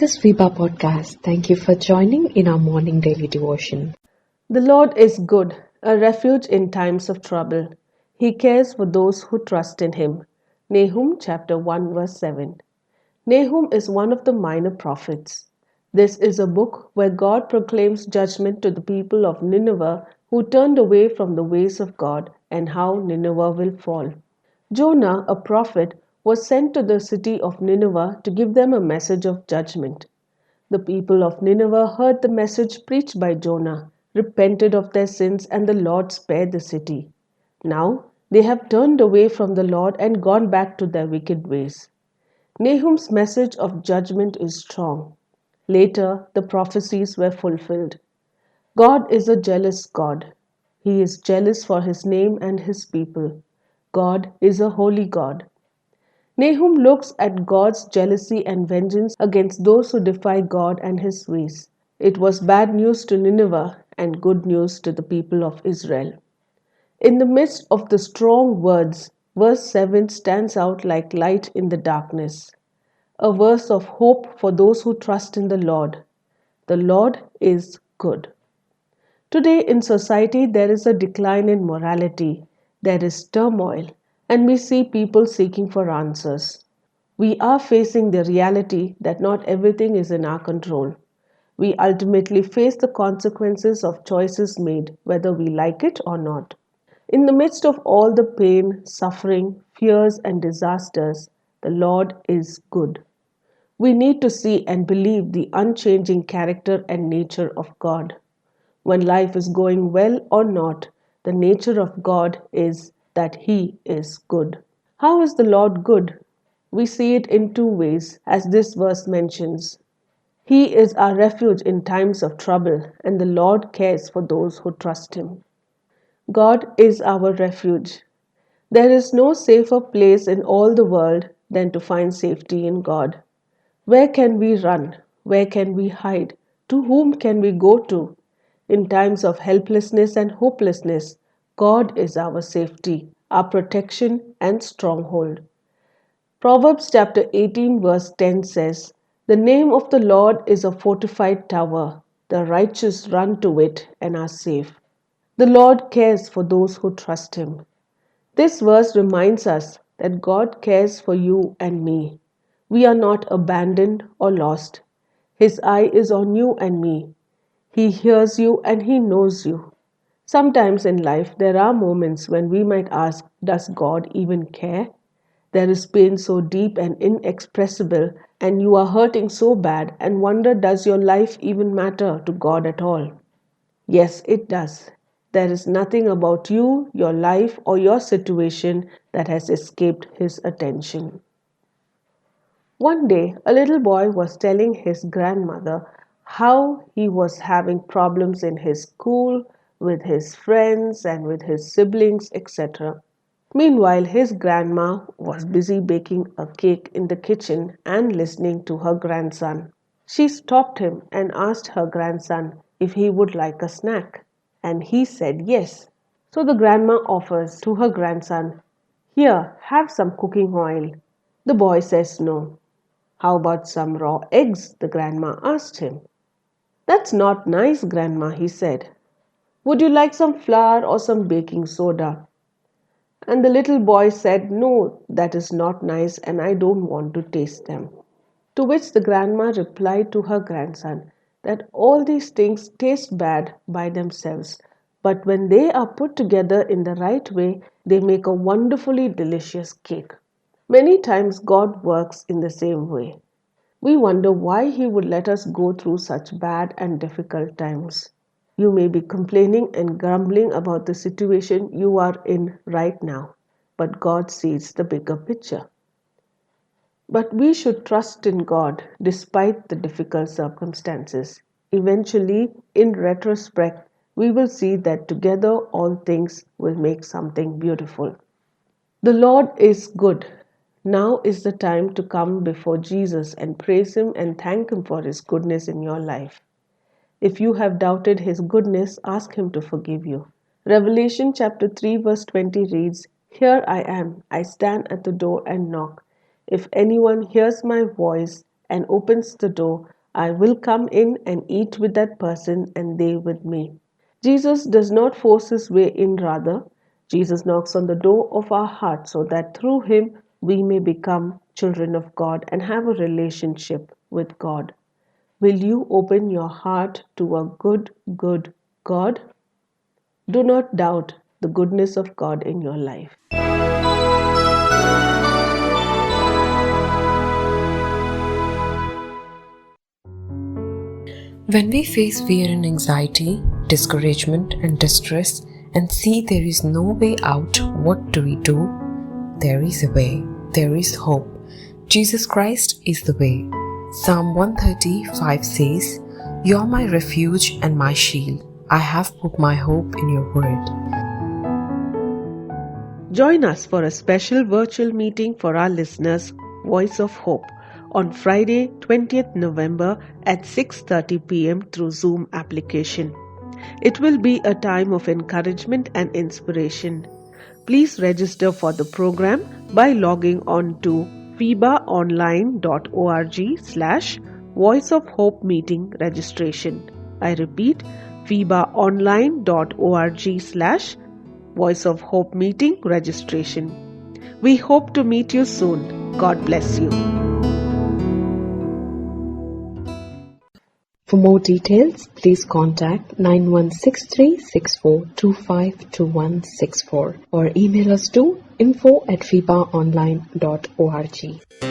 This is Vipa Podcast. Thank you for joining in our morning daily devotion. The Lord is good, a refuge in times of trouble. He cares for those who trust in Him. Nahum chapter 1 verse 7. Nahum is one of the minor prophets. This is a book where God proclaims judgment to the people of Nineveh who turned away from the ways of God and how Nineveh will fall. Jonah, a prophet, was sent to the city of Nineveh to give them a message of judgment. The people of Nineveh heard the message preached by Jonah, repented of their sins, and the Lord spared the city. Now they have turned away from the Lord and gone back to their wicked ways. Nahum's message of judgment is strong. Later, the prophecies were fulfilled. God is a jealous God. He is jealous for His name and His people. God is a holy God. Nahum looks at God's jealousy and vengeance against those who defy God and His ways. It was bad news to Nineveh and good news to the people of Israel. In the midst of the strong words, verse 7 stands out like light in the darkness. A verse of hope for those who trust in the Lord. The Lord is good. Today in society, there is a decline in morality, there is turmoil, and we see people seeking for answers. We are facing the reality that not everything is in our control. We ultimately face the consequences of choices made, whether we like it or not. In the midst of all the pain, suffering, fears, and disasters, the Lord is good. We need to see and believe the unchanging character and nature of God. When life is going well or not, the nature of God is that He is good. How is the Lord good? We see it in two ways, as this verse mentions. He is our refuge in times of trouble, and the Lord cares for those who trust Him. God is our refuge. There is no safer place in all the world than to find safety in God. Where can we run? Where can we hide? To whom can we go to? In times of helplessness and hopelessness, God is our safety, our protection and stronghold. Proverbs chapter 18 verse 10 says, "The name of the Lord is a fortified tower. The righteous run to it and are safe." The Lord cares for those who trust Him. This verse reminds us that God cares for you and me. We are not abandoned or lost. His eye is on you and me. He hears you and He knows you. Sometimes in life, there are moments when we might ask, does God even care? There is pain so deep and inexpressible, and you are hurting so bad, and wonder, does your life even matter to God at all? Yes, it does. There is nothing about you, your life, or your situation that has escaped His attention. One day, a little boy was telling his grandmother how he was having problems in his school, with his friends, and with his siblings, etc. Meanwhile, his grandma was busy baking a cake in the kitchen and listening to her grandson. She stopped him and asked her grandson if he would like a snack, and he said yes. So the grandma offers to her grandson, "Here, have some cooking oil." The boy says no. "How about some raw eggs?" the grandma asked him. "That's not nice, grandma," he said. "Would you like some flour or some baking soda?" And the little boy said, "No, that is not nice and I don't want to taste them." To which the grandma replied to her grandson that all these things taste bad by themselves, but when they are put together in the right way, they make a wonderfully delicious cake. Many times God works in the same way. We wonder why He would let us go through such bad and difficult times. You may be complaining and grumbling about the situation you are in right now, but God sees the bigger picture. But we should trust in God despite the difficult circumstances. Eventually, in retrospect, we will see that together all things will make something beautiful. The Lord is good. Now is the time to come before Jesus and praise Him and thank Him for His goodness in your life. If you have doubted His goodness, ask Him to forgive you. Revelation chapter 3 verse 20 reads, "Here I am, I stand at the door and knock. If anyone hears my voice and opens the door, I will come in and eat with that person and they with me. Jesus does not force his way in, rather, Jesus knocks on the door of our heart so that through him we may become children of God and have a relationship with God. Will you open your heart to a good, good God? Do not doubt the goodness of God in your life. When we face fear and anxiety, discouragement and distress, and see there is no way out, what do we do? There is a way. There is hope. Jesus Christ is the way. Psalm 135 says, "You are my refuge and my shield. I have put my hope in your word." Join us for a special virtual meeting for our listeners, Voice of Hope, on Friday, 20th November at 6:30 p.m. through Zoom application. It will be a time of encouragement and inspiration. Please register for the program by logging on to fibaonline.org/Voice of Hope meeting registration. I repeat, fibaonline.org/Voice of Hope meeting registration. We hope to meet you soon. God bless you. For more details, please contact 916364252164 or email us to info@fibaonline.org.